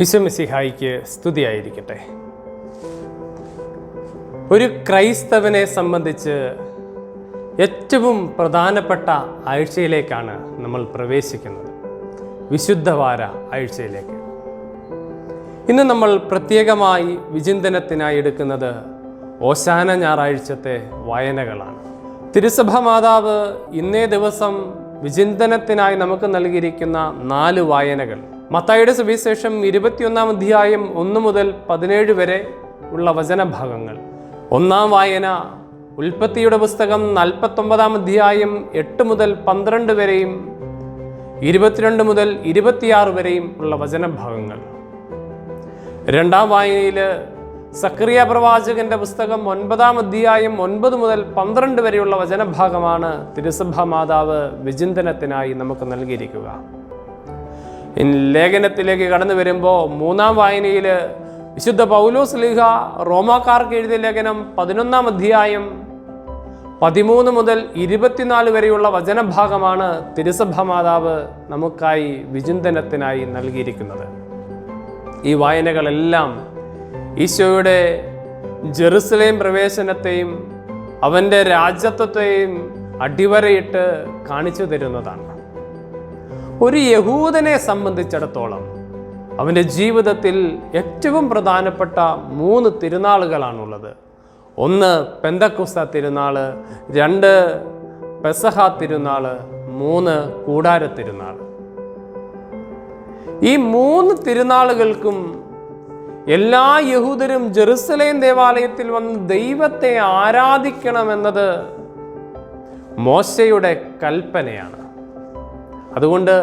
ഈശോ മിശിഹായിക്ക് സ്തുതിയായിരിക്കട്ടെ. ഒരു ക്രൈസ്തവനെ സംബന്ധിച്ച് ഏറ്റവും പ്രധാനപ്പെട്ട ആഴ്ചയിലേക്കാണ് നമ്മൾ പ്രവേശിക്കുന്നത്, വിശുദ്ധവാര ആഴ്ചയിലേക്ക്. ഇന്ന് നമ്മൾ പ്രത്യേകമായി വിചിന്തനത്തിനായി എടുക്കുന്നത് ഓശാന ഞായറാഴ്ചത്തെ വായനകളാണ്. തിരുസഭ മാതാവ് ഇന്നേ ദിവസം വിചിന്തനത്തിനായി നമുക്ക് നൽകിയിരിക്കുന്ന 4 വായനകൾ. മത്തായിയുടെ സുവിശേഷം 21-ാം അധ്യായം 1 മുതൽ 17 വരെ ഉള്ള വചനഭാഗങ്ങൾ. 1-ാം വായന ഉൽപ്പത്തിയുടെ പുസ്തകം 49-ാം അധ്യായം 8 മുതൽ 12 വരെയും 22 മുതൽ 26 വരെയും ഉള്ള വചനഭാഗങ്ങൾ. 2-ാം വായനയിൽ സക്കറിയ പ്രവാചകന്റെ പുസ്തകം 9-ാം അധ്യായം 9 മുതൽ 12 വരെയുള്ള വചനഭാഗമാണ് തിരുസഭ മാതാവ് വിചിന്തനത്തിനായി നമുക്ക് നൽകിയിരിക്കുക. ലേഖനത്തിലേക്ക് കടന്നു വരുമ്പോൾ 3-ാം വായനയിൽ വിശുദ്ധ പൗലോസ് ശ്ലീഹ റോമാക്കാർക്ക് എഴുതിയ ലേഖനം 11-ാം അധ്യായം 13 മുതൽ 24 വരെയുള്ള വചനഭാഗമാണ് തിരുസഭ മാതാവ് നമുക്കായി വിചിന്തനത്തിനായി നൽകിയിരിക്കുന്നത്. ഈ വായനകളെല്ലാം ഈശോയുടെ ജെറുസലേം പ്രവേശനത്തെയും അവൻ്റെ രാജത്വത്തെയും അടിവരയിട്ട് കാണിച്ചു തരുന്നതാണ്. ഒരു യഹൂദനെ സംബന്ധിച്ചിടത്തോളം അവൻ്റെ ജീവിതത്തിൽ ഏറ്റവും പ്രധാനപ്പെട്ട 3 തിരുനാളുകളാണുള്ളത്. 1 പെന്തക്കുസ്ത തിരുനാൾ, 2 പെസഹ തിരുനാൾ, 3 കൂടാര തിരുനാൾ. ഈ 3 തിരുനാളുകൾക്കും എല്ലാ യഹൂദരും ജെറുസലേം ദേവാലയത്തിൽ വന്ന് ദൈവത്തെ ആരാധിക്കണമെന്നത് മോശയുടെ കൽപ്പനയാണ്. അതുകൊണ്ട്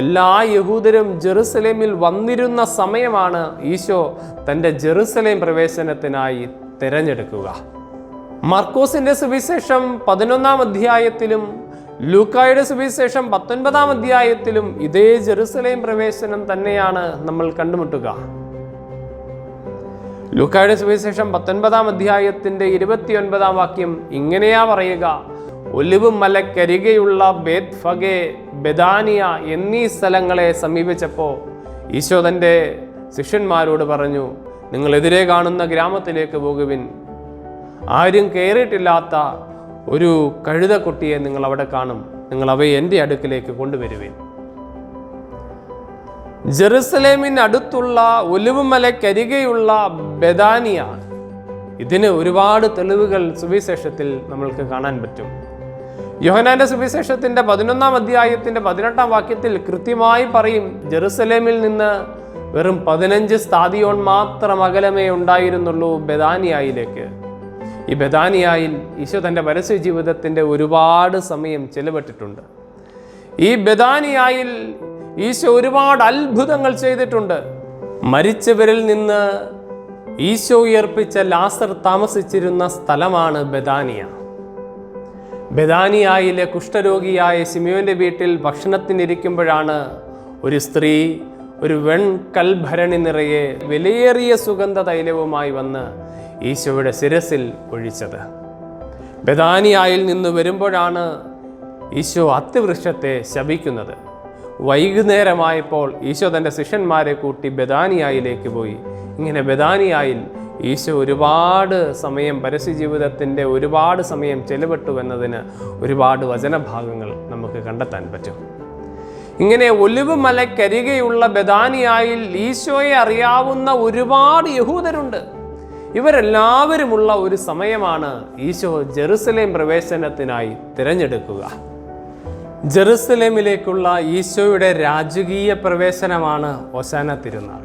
എല്ലാ യഹൂദരും ജെറുസലേമിൽ വന്നിരുന്ന സമയമാണ് ഈശോ തൻ്റെ ജെറുസലേം പ്രവേശനത്തിനായി തിരഞ്ഞെടുക്കുക. മർക്കോസിന്റെ സുവിശേഷം 11-ാം അധ്യായത്തിലും ലൂക്കായുടെ സുവിശേഷം 19-ാം അധ്യായത്തിലും ഇതേ ജെറുസലേം പ്രവേശനം തന്നെയാണ് നമ്മൾ കണ്ടുമുട്ടുക. ലൂക്കായുടെ സുവിശേഷം 19-ാം അധ്യായത്തിന്റെ 29-ാം വാക്യം ഇങ്ങനെയാ പറയുക: ഒലിവ് മലക്കരികെയുള്ള ബേത്ഫഗെ, ബെദാനിയ എന്നീ സ്ഥലങ്ങളെ സമീപിച്ചപ്പോൾ ഈശോ തൻ്റെ ശിഷ്യന്മാരോട് പറഞ്ഞു, നിങ്ങൾ എതിരെ കാണുന്ന ഗ്രാമത്തിലേക്ക് പോകുവിൻ. ആരും കയറിയിട്ടില്ലാത്ത ഒരു കഴുതക്കുട്ടിയെ നിങ്ങൾ അവിടെ കാണും. നിങ്ങൾ അവയെ എൻ്റെ അടുക്കിലേക്ക് കൊണ്ടുവരുവിൻ. ജെറുസലേമിന് അടുത്തുള്ള ഒലിവ് മലക്കരികെയുള്ള ബെദാനിയ, ഇതിന് ഒരുപാട് തെളിവുകൾ സുവിശേഷത്തിൽ നമ്മൾക്ക് കാണാൻ പറ്റും. യോഹന്നാന്റെ സുവിശേഷത്തിന്റെ 11-ാം അധ്യായത്തിന്റെ 18-ാം വാക്യത്തിൽ കൃത്യമായി പറയും, ജെറുസലേമിൽ നിന്ന് വെറും 15 സ്ഥാദിയോൺ മാത്രം അകലമേ ഉണ്ടായിരുന്നുള്ളൂ ബെദാനിയായിലേക്ക്. ഈ ബെദാനിയായിൽ ഈശോ തൻ്റെ പരസ്യ ജീവിതത്തിന്റെ ഒരുപാട് സമയം ചെലവിട്ടിട്ടുണ്ട്. ഈ ബെദാനിയായിൽ ഈശോ ഒരുപാട് അത്ഭുതങ്ങൾ ചെയ്തിട്ടുണ്ട്. മരിച്ചവരിൽ നിന്ന് ഈശോ ഉയർപ്പിച്ച ലാസർ താമസിച്ചിരുന്ന സ്ഥലമാണ് ബെദാനിയ. ബെദാനിയായിലെ കുഷ്ഠരോഗിയായ ശിമയോന്റെ വീട്ടിൽ ഭക്ഷണത്തിനിരിക്കുമ്പോഴാണ് ഒരു സ്ത്രീ ഒരു വെൺകൽഭരണി നിറയെ വിലയേറിയ സുഗന്ധ തൈലവുമായി വന്ന് ഈശോയുടെ ശിരസിൽ ഒഴിച്ചത്. ബെദാനിയായിൽ നിന്ന് വരുമ്പോഴാണ് ഈശോ അത്തിവൃക്ഷത്തെ ശപിക്കുന്നത്. വൈകുന്നേരമായപ്പോൾ ഈശോ തൻ്റെ ശിഷ്യന്മാരെ കൂട്ടി ബെദാനിയായിലേക്ക് പോയി. ഇങ്ങനെ ബെദാനിയായിൽ ഈശോ ഒരുപാട് സമയം പരസ്യജീവിതത്തിൻ്റെ ഒരുപാട് സമയം ചെലവിട്ടു എന്നതിന് ഒരുപാട് വചനഭാഗങ്ങൾ നമുക്ക് കണ്ടെത്താൻ പറ്റും. ഇങ്ങനെ ഒലിവ് മലക്കരികെയുള്ള ബെദാനിയായിൽ ഈശോയെ അറിയാവുന്ന ഒരുപാട് യഹൂദരുണ്ട്. ഇവരെല്ലാവരുമുള്ള ഒരു സമയമാണ് ഈശോ ജെറുസലേം പ്രവേശനത്തിനായി തിരഞ്ഞെടുക്കുക. ജെറുസലേമിലേക്കുള്ള ഈശോയുടെ രാജകീയ പ്രവേശനമാണ് ഓശാന തിരുനാൾ.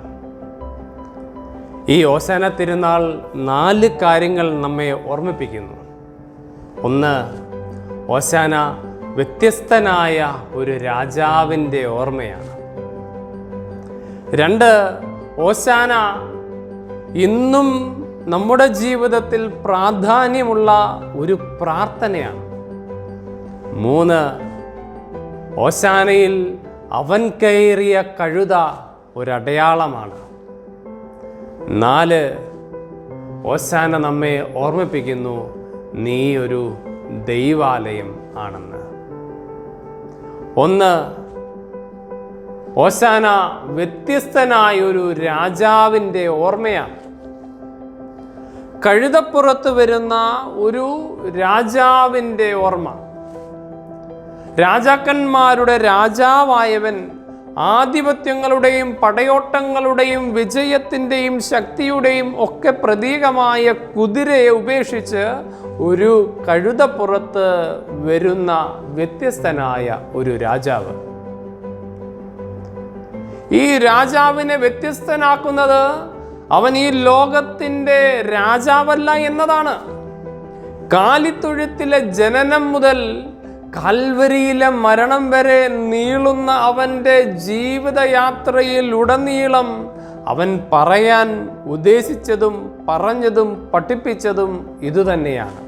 ഈ ഓശാന തിരുനാൾ 4 കാര്യങ്ങൾ നമ്മെ ഓർമ്മിപ്പിക്കുന്നു. 1, ഓശാന വ്യത്യസ്തനായ ഒരു രാജാവിൻ്റെ ഓർമ്മയാണ്. 2, ഓശാന ഇന്നും നമ്മുടെ ജീവിതത്തിൽ പ്രാധാന്യമുള്ള ഒരു പ്രാർത്ഥനയാണ്. 3, ഓശാനയിൽ അവൻ കയറിയ കഴുത ഒരടയാളമാണ്. 4, ഓശാന നമ്മെ ഓർമ്മിപ്പിക്കുന്നു, നീ ഒരു ദൈവാലയം ആണെന്ന്. 1, ഓശാന വ്യത്യസ്തനായ ഒരു രാജാവിൻ്റെ ഓർമ്മയാണ്. കഴുതപ്പുറത്ത് വരുന്ന ഒരു രാജാവിൻ്റെ ഓർമ്മ. രാജാക്കന്മാരുടെ രാജാവായവൻ ആധിപത്യങ്ങളുടെയും പടയോട്ടങ്ങളുടെയും വിജയത്തിൻ്റെയും ശക്തിയുടെയും ഒക്കെ പ്രതീകമായ കുതിരയെ ഉപേക്ഷിച്ച് ഒരു കഴുതപ്പുറത്ത് വരുന്ന വ്യത്യസ്തനായ ഒരു രാജാവ്. ഈ രാജാവിനെ വ്യത്യസ്തനാക്കുന്നത് അവൻ ഈ ലോകത്തിൻ്റെ രാജാവല്ല എന്നതാണ്. കാലിത്തൊഴുത്തിലെ ജനനം മുതൽ കാൽവരിയിലെ മരണം വരെ നീളുന്ന അവൻ്റെ ജീവിതയാത്രയിൽ ഉടനീളം അവൻ പറയാൻ ഉദ്ദേശിച്ചതും പറഞ്ഞതും പഠിപ്പിച്ചതും ഇതുതന്നെയാണ്.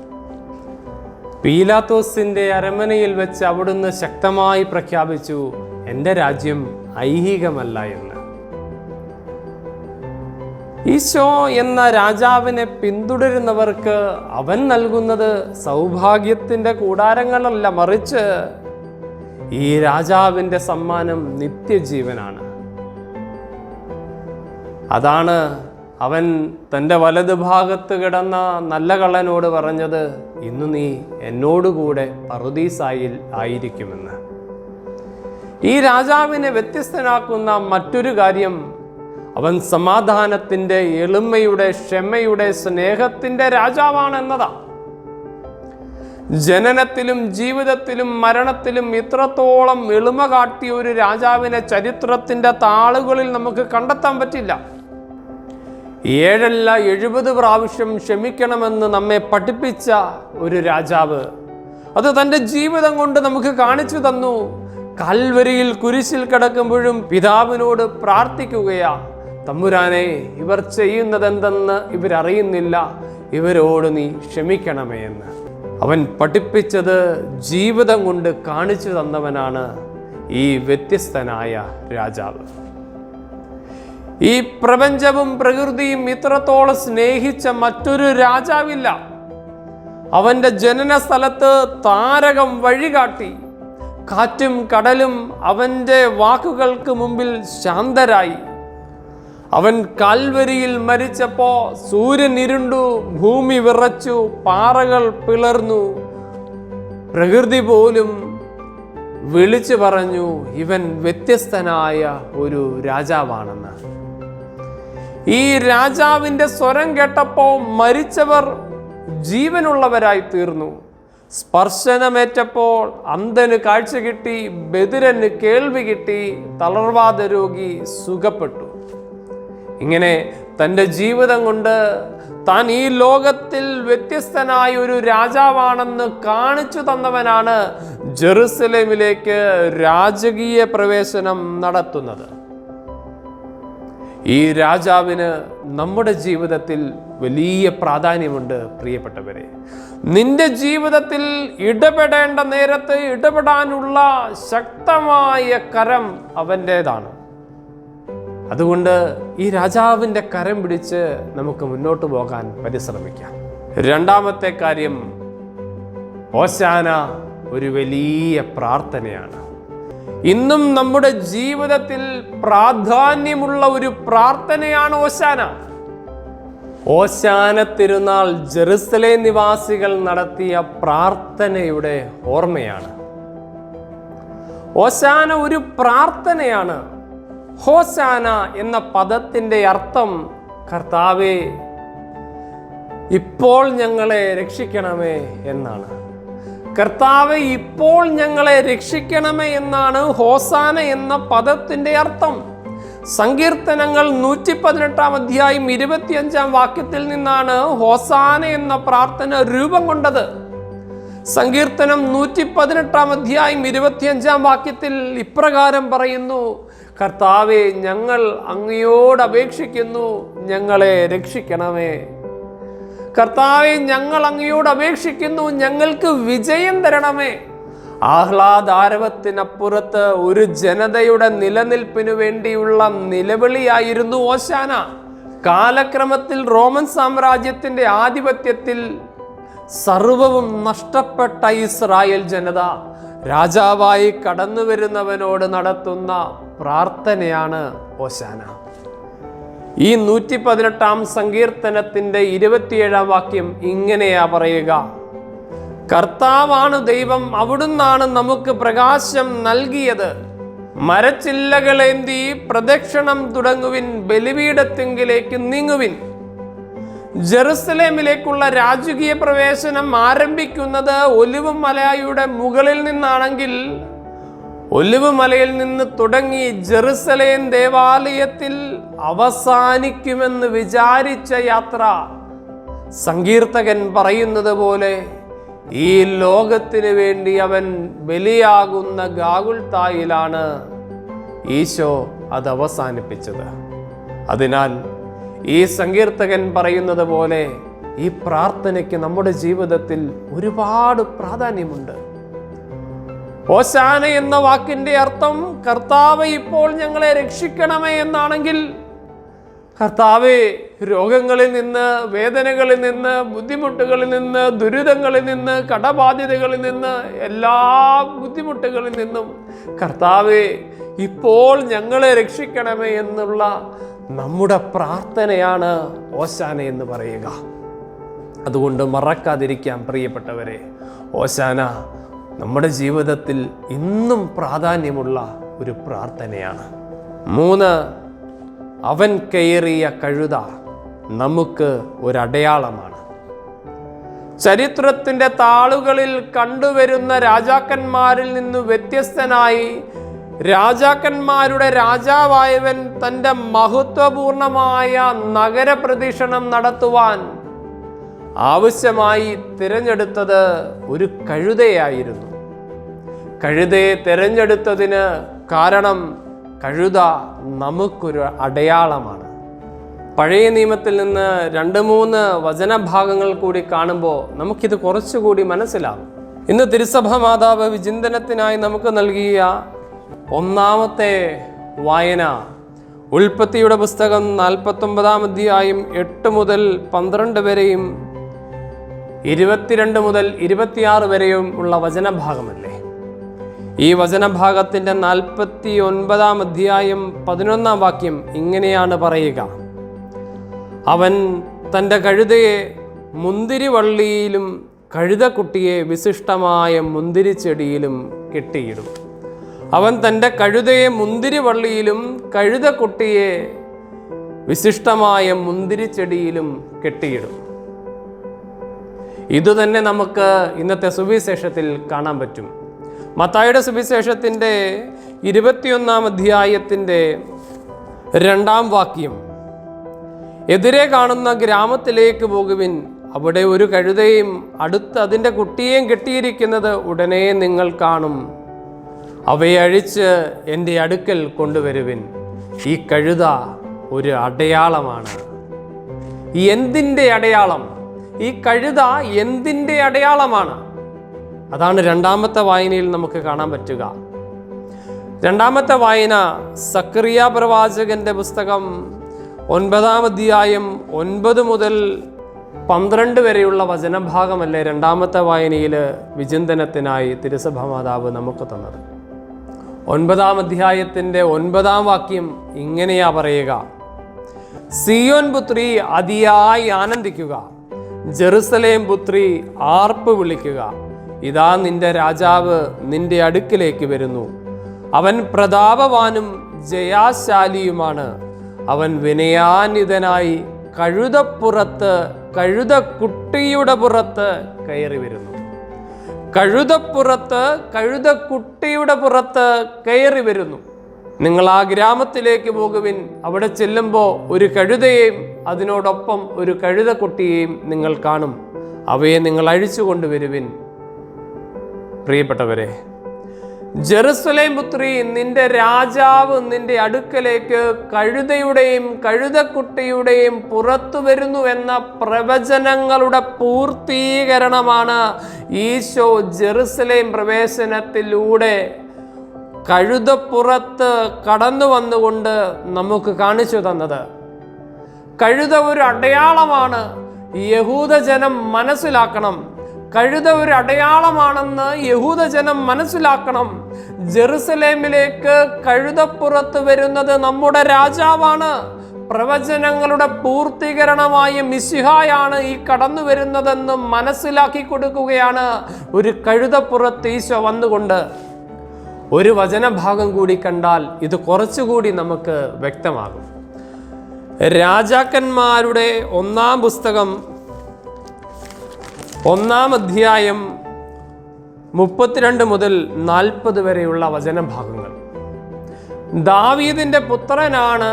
പീലാത്തോസിൻ്റെ അരമനയിൽ വെച്ച് അവിടുന്ന് ശക്തമായി പ്രഖ്യാപിച്ചു, എൻ്റെ രാജ്യം ഐഹികമല്ല എന്ന്. ഈശോ എന്ന രാജാവിനെ പിന്തുടരുന്നവർക്ക് അവൻ നൽകുന്നത് സൗഭാഗ്യത്തിൻ്റെ കൂടാരങ്ങളല്ല, മറിച്ച് ഈ രാജാവിൻ്റെ സമ്മാനം നിത്യജീവനാണ്. അതാണ് അവൻ തൻ്റെ വലതുഭാഗത്ത് കിടന്ന നല്ല കള്ളനോട് പറഞ്ഞത്, ഇന്നു നീ എന്നോടുകൂടെ പറുദീസായിൽ ആയിരിക്കുമെന്ന്. ഈ രാജാവിനെ വ്യത്യസ്തനാക്കുന്ന മറ്റൊരു കാര്യം, അവൻ സമാധാനത്തിൻ്റെ, എളിമയുടെ, ക്ഷമയുടെ, സ്നേഹത്തിൻ്റെ രാജാവാണെന്നതാ. ജനനത്തിലും ജീവിതത്തിലും മരണത്തിലും ഇത്രത്തോളം എളിമ കാട്ടിയ ഒരു രാജാവിനെ ചരിത്രത്തിൻ്റെ താളുകളിൽ നമുക്ക് കണ്ടെത്താൻ പറ്റില്ല. 7 അല്ല 70 പ്രാവശ്യം ക്ഷമിക്കണമെന്ന് നമ്മെ പഠിപ്പിച്ച ഒരു രാജാവ് അത് തൻ്റെ ജീവിതം കൊണ്ട് നമുക്ക് കാണിച്ചു തന്നു. കാൽവരിയിൽ കുരിശിൽ കിടക്കുമ്പോഴും പിതാവിനോട് പ്രാർത്ഥിക്കുകയാ, തമ്പുരാനെ, ഇവർ ചെയ്യുന്നതെന്തെന്ന് ഇവരറിയുന്നില്ല, ഇവരോട് നീ ക്ഷമിക്കണമേ എന്ന്. അവൻ പഠിപ്പിച്ചത് ജീവിതം കൊണ്ട് കാണിച്ചു തന്നവനാണ് ഈ വ്യത്യസ്തനായ രാജാവ്. ഈ പ്രപഞ്ചവും പ്രകൃതിയും ഇത്രത്തോളം സ്നേഹിച്ച മറ്റൊരു രാജാവില്ല. അവൻ്റെ ജനന സ്ഥലത്ത് താരകം വഴികാട്ടി. കാറ്റും കടലും അവൻ്റെ വാക്കുകൾക്ക് മുമ്പിൽ ശാന്തരായി. അവൻ കാൽവരിയിൽ മരിച്ചപ്പോൾ സൂര്യൻ ഇരുണ്ടു, ഭൂമി വിറച്ചു, പാറകൾ പിളർന്നു. പ്രകൃതി പോലും വിളിച്ചു പറഞ്ഞു, ഇവൻ വ്യത്യസ്തനായ ഒരു രാജാവാണെന്ന്. ഈ രാജാവിൻ്റെ സ്വരം കേട്ടപ്പോൾ മരിച്ചവർ ജീവനുള്ളവരായി തീർന്നു. സ്പർശനമേറ്റപ്പോൾ അന്ധന് കാഴ്ച കിട്ടി, ബധിരന് കേൾവി കിട്ടി, തളർവാദ രോഗി സുഖപ്പെട്ടു. ഇങ്ങനെ തൻ്റെ ജീവിതം കൊണ്ട് താൻ ഈ ലോകത്തിൽ വ്യത്യസ്തനായ ഒരു രാജാവാണെന്ന് കാണിച്ചു തന്നവനാണ് ജെറുസലേമിലേക്ക് രാജകീയ പ്രവേശനം നടത്തുന്നത്. ഈ രാജാവിന് നമ്മുടെ ജീവിതത്തിൽ വലിയ പ്രാധാന്യമുണ്ട്. പ്രിയപ്പെട്ടവരെ, നിന്റെ ജീവിതത്തിൽ ഇടപെടേണ്ട നേരത്ത് ഇടപെടാനുള്ള ശക്തമായ കരം അവൻ്റേതാണ്. അതുകൊണ്ട് ഈ രാജാവിൻ്റെ കരം പിടിച്ച് നമുക്ക് മുന്നോട്ട് പോകാൻ പരിശ്രമിക്കാം. രണ്ടാമത്തെ കാര്യം, ഓശാന ഒരു വലിയ പ്രാർത്ഥനയാണ്. ഇന്നും നമ്മുടെ ജീവിതത്തിൽ പ്രാധാന്യമുള്ള ഒരു പ്രാർത്ഥനയാണ് ഓശാന. ഓശാന തിരുനാൾ ജെറുസലേം നിവാസികൾ നടത്തിയ പ്രാർത്ഥനയുടെ ഓർമ്മയാണ്. ഓശാന ഒരു പ്രാർത്ഥനയാണ്. ഹോശാന എന്ന പദത്തിൻ്റെ അർത്ഥം കർത്താവേ, ഇപ്പോൾ ഞങ്ങളെ രക്ഷിക്കണമേ എന്നാണ്. കർത്താവേ, ഇപ്പോൾ ഞങ്ങളെ രക്ഷിക്കണമേ എന്നാണ് ഹോസാന എന്ന പദത്തിൻ്റെ അർത്ഥം. സങ്കീർത്തനങ്ങൾ 118 അധ്യായം 25 വാക്യത്തിൽ നിന്നാണ് ഹോസാന എന്ന പ്രാർത്ഥന രൂപം കൊണ്ടത്. സങ്കീർത്തനം 118 അധ്യായം 25 വാക്യത്തിൽ ഇപ്രകാരം പറയുന്നു, കർത്താവേ, ഞങ്ങൾ അങ്ങയോട് അപേക്ഷിക്കുന്നു, ഞങ്ങളെ രക്ഷിക്കണമേ. കർത്താവേ, ഞങ്ങൾ അങ്ങയോട് അപേക്ഷിക്കുന്നു, ഞങ്ങൾക്ക് വിജയം തരണമേ. ആഹ്ലാദാരവത്തിനപ്പുറത്ത് ഒരു ജനതയുടെ നിലനിൽപ്പിനു വേണ്ടിയുള്ള നിലവിളിയായിരുന്നു ഓശാന. കാലക്രമത്തിൽ റോമൻ സാമ്രാജ്യത്തിന്റെ ആധിപത്യത്തിൽ സർവവും നഷ്ടപ്പെട്ട ഇസ്രായേൽ ജനത രാജാവായി കടന്നു വരുന്നവനോട് നടത്തുന്ന പ്രാർത്ഥനയാണ് ഓശാന. ഈ 118 സങ്കീർത്തനത്തിൻ്റെ 27 വാക്യം ഇങ്ങനെയാ പറയുക: കർത്താവാണ് ദൈവം, അവിടുന്നാണ് നമുക്ക് പ്രകാശം നൽകിയത്. മരച്ചില്ലകളേന്തി പ്രദക്ഷിണം തുടങ്ങുവിൻ, ബലിപീഠത്തിങ്കിലേക്ക് നീങ്ങുവിൻ. ജെറുസലേമിലേക്കുള്ള രാജകീയ പ്രവേശനം ആരംഭിക്കുന്നത് ഒലിവ് മലയുടെ മുകളിൽ നിന്നാണെങ്കിൽ, ഒലിവ് മലയിൽ നിന്ന് തുടങ്ങി ജെറുസലേം ദേവാലയത്തിൽ അവസാനിക്കുമെന്ന് വിചാരിച്ച യാത്ര, സങ്കീർത്തകൻ പറയുന്നത് പോലെ ഈ ലോകത്തിന് വേണ്ടി അവൻ ബലിയാകുന്ന ഗാഗുൽത്തായിലാണ് ഈശോ അത് അവസാനിപ്പിച്ചത്. അതിനാൽ ഈ സങ്കീർത്തകൻ പറയുന്നത് പോലെ ഈ പ്രാർത്ഥനയ്ക്ക് നമ്മുടെ ജീവിതത്തിൽ ഒരുപാട് പ്രാധാന്യമുണ്ട്. ഓശാന എന്ന വാക്കിന്റെ അർത്ഥം കർത്താവേ ഇപ്പോൾ ഞങ്ങളെ രക്ഷിക്കണമേ എന്നാണെങ്കിൽ, കർത്താവേ രോഗങ്ങളിൽ നിന്ന്, വേദനകളിൽ നിന്ന്, ബുദ്ധിമുട്ടുകളിൽ നിന്ന്, ദുരിതങ്ങളിൽ നിന്ന്, കടബാധ്യതകളിൽ നിന്ന്, എല്ലാ ബുദ്ധിമുട്ടുകളിൽ നിന്നും കർത്താവേ ഇപ്പോൾ ഞങ്ങളെ രക്ഷിക്കണമേ എന്നുള്ള നമ്മുടെ പ്രാർത്ഥനയാണ് ഓശാന എന്ന് പറയുക. അതുകൊണ്ട് മറക്കാതിരിക്കാം പ്രിയപ്പെട്ടവരെ, ഓശാന നമ്മുടെ ജീവിതത്തിൽ ഇന്നും പ്രാധാന്യമുള്ള ഒരു പ്രാർത്ഥനയാണ്. 3, അവൻ കയറിയ കഴുത നമുക്ക് ഒരടയാളമാണ്. ചരിത്രത്തിൻ്റെ താളുകളിൽ കണ്ടുവരുന്ന രാജാക്കന്മാരിൽ നിന്ന് വ്യത്യസ്തനായി രാജാക്കന്മാരുടെ രാജാവായവൻ തൻ്റെ മഹത്വപൂർണമായ നഗരപ്രദക്ഷിണം നടത്തുവാൻ ആവശ്യമായി തിരഞ്ഞെടുത്തത് ഒരു കഴുതയായിരുന്നു. കഴുതയെ തിരഞ്ഞെടുത്തതിന് കാരണം കഴുത നമുക്കൊരു അടയാളമാണ്. പഴയ നിയമത്തിൽ നിന്ന് 2-3 വചനഭാഗങ്ങൾ കൂടി കാണുമ്പോൾ നമുക്കിത് കുറച്ചുകൂടി മനസ്സിലാകും. ഇന്ന് തിരുസഭ മാതാവ് വിചിന്തനത്തിനായി നമുക്ക് നൽകിയ ഒന്നാമത്തെ വായന ഉൽപ്പത്തിയുടെ പുസ്തകം 49 അധ്യായം 8 മുതൽ 12 വരെയും 22 മുതൽ 26 വരെയും ഉള്ള വചനഭാഗമല്ലേ. ഈ വചനഭാഗത്തിൻ്റെ 49 അധ്യായം 11 വാക്യം ഇങ്ങനെയാണ് പറയുക: അവൻ തൻ്റെ കഴുതയെ മുന്തിരിവള്ളിയിലും കഴുതക്കുട്ടിയെ വിശിഷ്ടമായ മുന്തിരിച്ചെടിയിലും കെട്ടിയിടും. അവൻ തൻ്റെ കഴുതയെ മുന്തിരിവള്ളിയിലും കഴുതക്കുട്ടിയെ വിശിഷ്ടമായ മുന്തിരിച്ചെടിയിലും കെട്ടിയിടും. ഇതുതന്നെ നമുക്ക് ഇന്നത്തെ സുവിശേഷത്തിൽ കാണാൻ പറ്റും. മത്തായിയുടെ സുവിശേഷത്തിൻ്റെ 21 അധ്യായത്തിൻ്റെ 2 വാക്യം: എതിരെ കാണുന്ന ഗ്രാമത്തിലേക്ക് പോകുവിൻ, അവിടെ ഒരു കഴുതയും അടുത്ത് അതിൻ്റെ കുട്ടിയെയും കെട്ടിയിരിക്കുന്നത് ഉടനെ നിങ്ങൾ കാണും. അവയെ അഴിച്ച് എൻ്റെ അടുക്കൽ കൊണ്ടുവരുവിൻ. ഈ കഴുത ഒരു അടയാളമാണ്. എന്തിൻ്റെ അടയാളം? ഈ കഴുത എന്തിൻ്റെ അടയാളമാണ്? അതാണ് 2ാമത്തെ വായനയിൽ നമുക്ക് കാണാൻ പറ്റുക. 2ാമത്തെ വായന സക്കറിയ പ്രവാചകന്റെ പുസ്തകം 9 അധ്യായം 9 മുതൽ 12 വരെയുള്ള വചനഭാഗമല്ലേ 2ാമത്തെ വായനയിൽ വിചിന്തനത്തിനായി തിരുസഭ മാതാവ് നമുക്ക് തന്നത്. 9 അധ്യായത്തിൻ്റെ 9 വാക്യം ഇങ്ങനെയാ പറയുക: സിയോൻ പുത്രി അതിയായി ആനന്ദിക്കുക, ജെറുസലേം പുത്രി ആർപ്പ് വിളിക്കുക. ഇതാ നിന്റെ രാജാവ് നിന്റെ അടുക്കിലേക്ക് വരുന്നു. അവൻ പ്രതാപവാനും ജയാശാലിയുമാണ്. അവൻ വിനയാന്വിതനായി കഴുതപ്പുറത്ത്, കഴുതക്കുട്ടിയുടെ പുറത്ത് കയറി വരുന്നു. കഴുതപ്പുറത്ത്, കഴുതക്കുട്ടിയുടെ പുറത്ത് കയറി വരുന്നു. നിങ്ങൾ ആ ഗ്രാമത്തിലേക്ക് പോകുവിൻ. അവിടെ ചെല്ലുമ്പോൾ ഒരു കഴുതയെയും അതിനോടൊപ്പം ഒരു കഴുതക്കുട്ടിയെയും നിങ്ങൾ കാണും. അവയെ നിങ്ങൾ അഴിച്ചു കൊണ്ടുവരുവിൻ. പ്രിയപ്പെട്ടവരെ, ജെറുസലേം പുത്രി, നിന്റെ രാജാവ് നിന്റെ അടുക്കലേക്ക് കഴുതയുടെയും കഴുതക്കുട്ടിയുടെയും പുറത്തു വരുന്നു എന്ന പ്രവചനങ്ങളുടെ പൂർത്തീകരണമാണ് ഈശോ ജെറുസലേം പ്രവേശനത്തിലൂടെ കഴുതപ്പുറത്ത് കടന്നു വന്നുകൊണ്ട് നമുക്ക് കാണിച്ചു തന്നത്. കഴുത ഒരു അടയാളമാണ്. യഹൂദജനം മനസ്സിലാക്കണം. കഴുത ഒരു അടയാളമാണെന്ന് യഹൂദജനം മനസ്സിലാക്കണം. ജെറുസലേമിലേക്ക് കഴുതപ്പുറത്ത് വരുന്നത് നമ്മുടെ രാജാവാണ്. പ്രവചനങ്ങളുടെ പൂർത്തീകരണമായ മിശിഹായാണ് ഈ കടന്നു വരുന്നതെന്ന് മനസ്സിലാക്കി കൊടുക്കുകയാണ് ഒരു കഴുതപ്പുറത്ത് ഈശോ വന്നുകൊണ്ട്. ഒരു വചനഭാഗം കൂടി കണ്ടാൽ ഇത് കുറച്ചുകൂടി നമുക്ക് വ്യക്തമാകും. രാജാക്കന്മാരുടെ 1-ാം പുസ്തകം 1-ാം അധ്യായം 32 മുതൽ 40 വരെയുള്ള വചനഭാഗങ്ങൾ. ദാവീദിന്റെ പുത്രനാണ്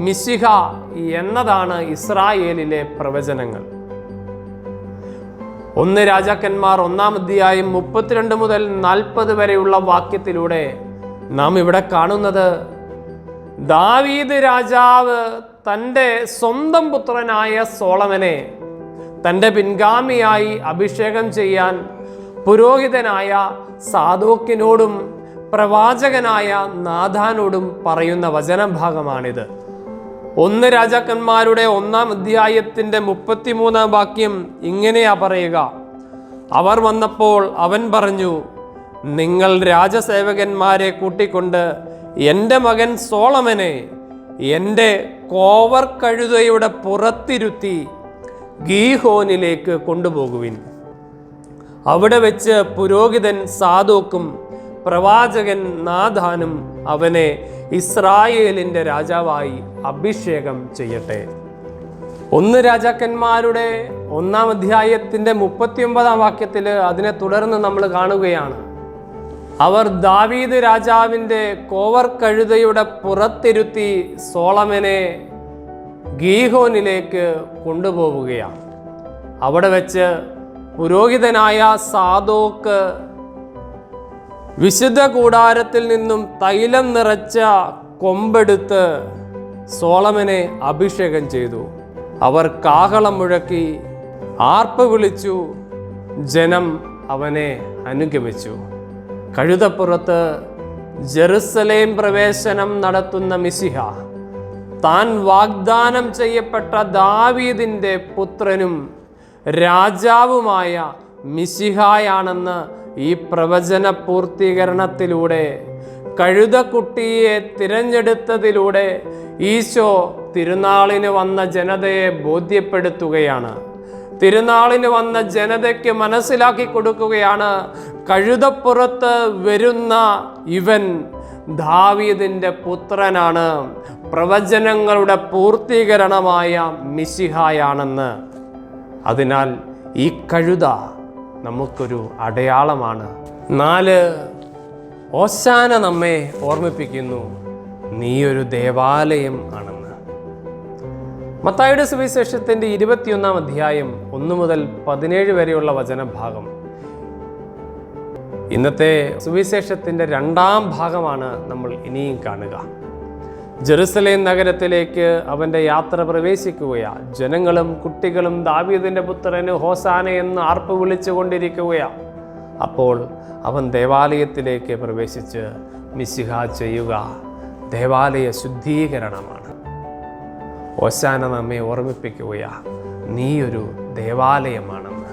മിശിഹ എന്നതാണ് ഇസ്രായേലിലെ പ്രവചനങ്ങൾ. 1 രാജാക്കന്മാർ 1-ാം അധ്യായം 32 മുതൽ 40 വരെയുള്ള വാക്യത്തിലൂടെ നാം ഇവിടെ കാണുന്നത് ദാവീദ് രാജാവ് തൻ്റെ സ്വന്തം പുത്രനായ സോളമനെ തൻ്റെ പിൻഗാമിയായി അഭിഷേകം ചെയ്യാൻ പുരോഹിതനായ സാദോക്കിനോടും പ്രവാചകനായ നാഥാനോടും പറയുന്ന വചനഭാഗമാണിത്. 1 രാജാക്കന്മാരുടെ 1-ാം അധ്യായത്തിൻ്റെ 33-ാം വാക്യം ഇങ്ങനെയാ പറയുക: അവർ വന്നപ്പോൾ അവൻ പറഞ്ഞു, നിങ്ങൾ രാജസേവകന്മാരെ കൂട്ടിക്കൊണ്ട് എൻ്റെ മകൻ സോളമനെ എൻ്റെ കോവർ കഴുതയുടെ പുറത്തിരുത്തി ഗീഹോനിലേക്ക് കൊണ്ടുപോകുവിൻ. അവിടെ വെച്ച് പുരോഹിതൻ സാദോക്കും പ്രവാചകൻ നാഥാനും അവനെ ഇസ്രായേലിൻ്റെ രാജാവായി അഭിഷേകം ചെയ്യട്ടെ. 1 രാജാക്കന്മാരുടെ 1-ാം അധ്യായത്തിൻ്റെ 39-ാം വാക്യത്തിൽ അതിനെ തുടർന്ന് നമ്മൾ കാണുകയാണ്. അവർ ദാവീദ് രാജാവിൻ്റെ കോവർ കഴുതയുടെ പുറത്തിരുത്തി സോളമനെ ഗീഹോനിലേക്ക് കൊണ്ടുപോവുകയാണ്. അവിടെ വെച്ച് പുരോഹിതനായ സാദോക്ക് വിശുദ്ധ കൂടാരത്തിൽ നിന്നും തൈലം നിറച്ച കൊമ്പെടുത്ത് സോളമനെ അഭിഷേകം ചെയ്തു. അവർ കാഹളം മുഴക്കി ആർപ്പ് വിളിച്ചു. ജനം അവനെ അനുഗമിച്ചു. കഴുതപ്പുറത്ത് ജെറുസലേം പ്രവേശനം നടത്തുന്ന മിശിഹ താൻ വാഗ്ദാനം ചെയ്യപ്പെട്ട ദാവീദിൻ്റെ പുത്രനും രാജാവുമായ മിശിഹായാണെന്ന് ഈ പ്രവചന പൂർത്തീകരണത്തിലൂടെ, കഴുതക്കുട്ടിയെ തിരഞ്ഞെടുത്തതിലൂടെ ഈശോ തിരുനാളിന് വന്ന ജനതയെ ബോധ്യപ്പെടുത്തുകയാണ്. തിരുനാളിന് വന്ന ജനതയ്ക്ക് മനസ്സിലാക്കി കൊടുക്കുകയാണ്, കഴുതപ്പുറത്ത് വരുന്ന ഇവൻ ദാവീദിൻ്റെ പുത്രനാണ്, പ്രവചനങ്ങളുടെ പൂർത്തീകരണമായ മിശിഹായാണെന്ന്. അതിനാൽ ഈ കഴുത നമുക്കൊരു അടയാളമാണ്. 4 ഓശാന നമ്മെ ഓർമ്മിപ്പിക്കുന്നു, നീ ഒരു ദേവാലയം ആണെന്ന്. മത്തായിയുടെ സുവിശേഷത്തിൻ്റെ 21-ാം അധ്യായം 1 മുതൽ 17 വരെയുള്ള വചനഭാഗം. ഇന്നത്തെ സുവിശേഷത്തിൻ്റെ 2-ാം ഭാഗമാണ് നമ്മൾ ഇനിയും കാണുക. ജെറുസലേം നഗരത്തിലേക്ക് അവൻ്റെ യാത്ര പ്രവേശിക്കുകയാണ്. ജനങ്ങളും കുട്ടികളും ദാവീദിൻ്റെ പുത്രന് ഹോസാന എന്ന് ആർപ്പ് വിളിച്ചുകൊണ്ടിരിക്കുകയാണ്. അപ്പോൾ അവൻ ദേവാലയത്തിലേക്ക് പ്രവേശിച്ച് മിശിഹ ചെയ്യുക ദേവാലയ ശുദ്ധീകരണമാണ്. ഹോസാന നമ്മെ ഓർമ്മിപ്പിക്കുകയാണ്, നീ ഒരു ദേവാലയമാണെന്ന്.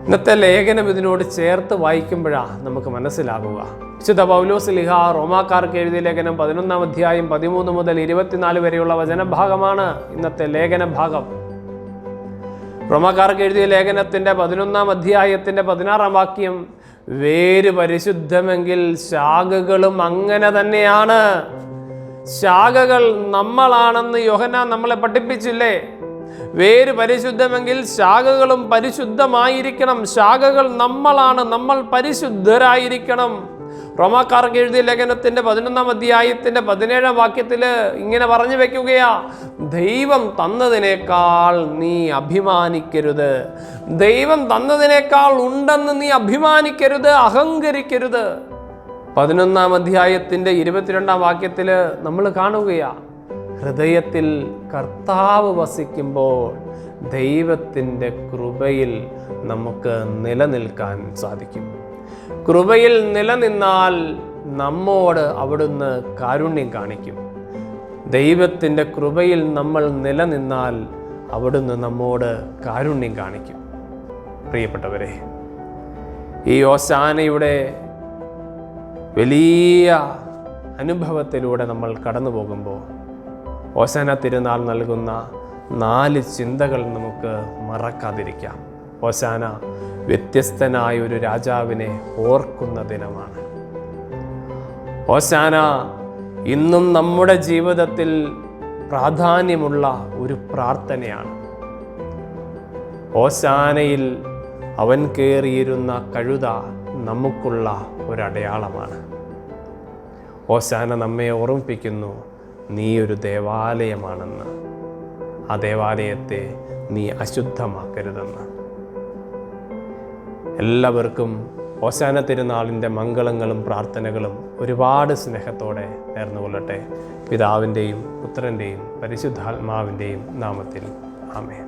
ഇന്നത്തെ ലേഖനം ഇതിനോട് ചേർത്ത് വായിക്കുമ്പോഴാണ് നമുക്ക് മനസ്സിലാകുക. വിശുദ്ധ പൗലോസ്ലീഹ റോമാക്കാർക്ക് എഴുതിയ ലേഖനം 11-ാം അധ്യായം 13 മുതൽ 24 വരെയുള്ള വചനഭാഗമാണ് ഇന്നത്തെ ലേഖന ഭാഗം. റോമാക്കാർക്ക് എഴുതിയ ലേഖനത്തിൻ്റെ 11-ാം അധ്യായത്തിൻ്റെ 16-ാം വാക്യം, വേര് പരിശുദ്ധമെങ്കിൽ ശാഖകളും അങ്ങനെ തന്നെയാണ്. ശാഖകൾ നമ്മളാണെന്ന് യോഹന്നാൻ നമ്മളെ പഠിപ്പിച്ചില്ലേ? വേര് പരിശുദ്ധമെങ്കിൽ ശാഖകളും പരിശുദ്ധമായിരിക്കണം. ശാഖകൾ നമ്മളാണ്, നമ്മൾ പരിശുദ്ധരായിരിക്കണം. റോമാക്കാർക്ക് എഴുതിയ ലേഖനത്തിൻ്റെ 11-ാം അധ്യായത്തിൻ്റെ 17-ാം വാക്യത്തിൽ ഇങ്ങനെ പറഞ്ഞു വെക്കുകയാ, ദൈവം തന്നതിനേക്കാൾ നീ അഭിമാനിക്കരുത്. ദൈവം തന്നതിനേക്കാൾ ഉണ്ടെന്ന് നീ അഭിമാനിക്കരുത്, അഹങ്കരിക്കരുത്. 11-ാം അധ്യായത്തിൻ്റെ 22-ാം വാക്യത്തിൽ നമ്മൾ കാണുകയാ, ഹൃദയത്തിൽ കർത്താവ് വസിക്കുമ്പോൾ ദൈവത്തിൻ്റെ കൃപയിൽ നമുക്ക് നിലനിൽക്കാൻ സാധിക്കും. കൃപയിൽ നിലനിന്നാൽ നമ്മോട് അവിടുന്ന് കാരുണ്യം കാണിക്കും. ദൈവത്തിൻ്റെ കൃപയിൽ നമ്മൾ നിലനിന്നാൽ അവിടുന്ന് നമ്മോട് കാരുണ്യം കാണിക്കും. പ്രിയപ്പെട്ടവരെ, ഈ ഓശാനയുടെ വലിയ അനുഭവത്തിലൂടെ നമ്മൾ കടന്നു പോകുമ്പോൾ ഓശാന തിരുനാൾ നൽകുന്ന 4 ചിന്തകൾ നമുക്ക് മറക്കാതിരിക്കാം. ഓശാന വ്യത്യസ്തനായ ഒരു രാജാവിനെ ഓർക്കുന്ന ദിനമാണ്. ഓശാന ഇന്നും നമ്മുടെ ജീവിതത്തിൽ പ്രാധാന്യമുള്ള ഒരു പ്രാർത്ഥനയാണ്. ഓശാനയിൽ അവൻ കയറിയിരുന്ന കഴുത നമുക്കുള്ള ഒരടയാളമാണ്. ഓശാന നമ്മെ ഓർമ്മിപ്പിക്കുന്നു, നീ ഒരു ദേവാലയമാണെന്ന്. ആ ദേവാലയത്തെ നീ അശുദ്ധമാക്കരുതെന്ന്. എല്ലാവർക്കും ഓശാന തിരുനാളിൻ്റെ മംഗളങ്ങളും പ്രാർത്ഥനകളും ഒരുപാട് സ്നേഹത്തോടെ നേർന്നുകൊള്ളട്ടെ. പിതാവിൻ്റെയും പുത്രൻ്റെയും പരിശുദ്ധാത്മാവിൻ്റെയും നാമത്തിൽ ആമേൻ.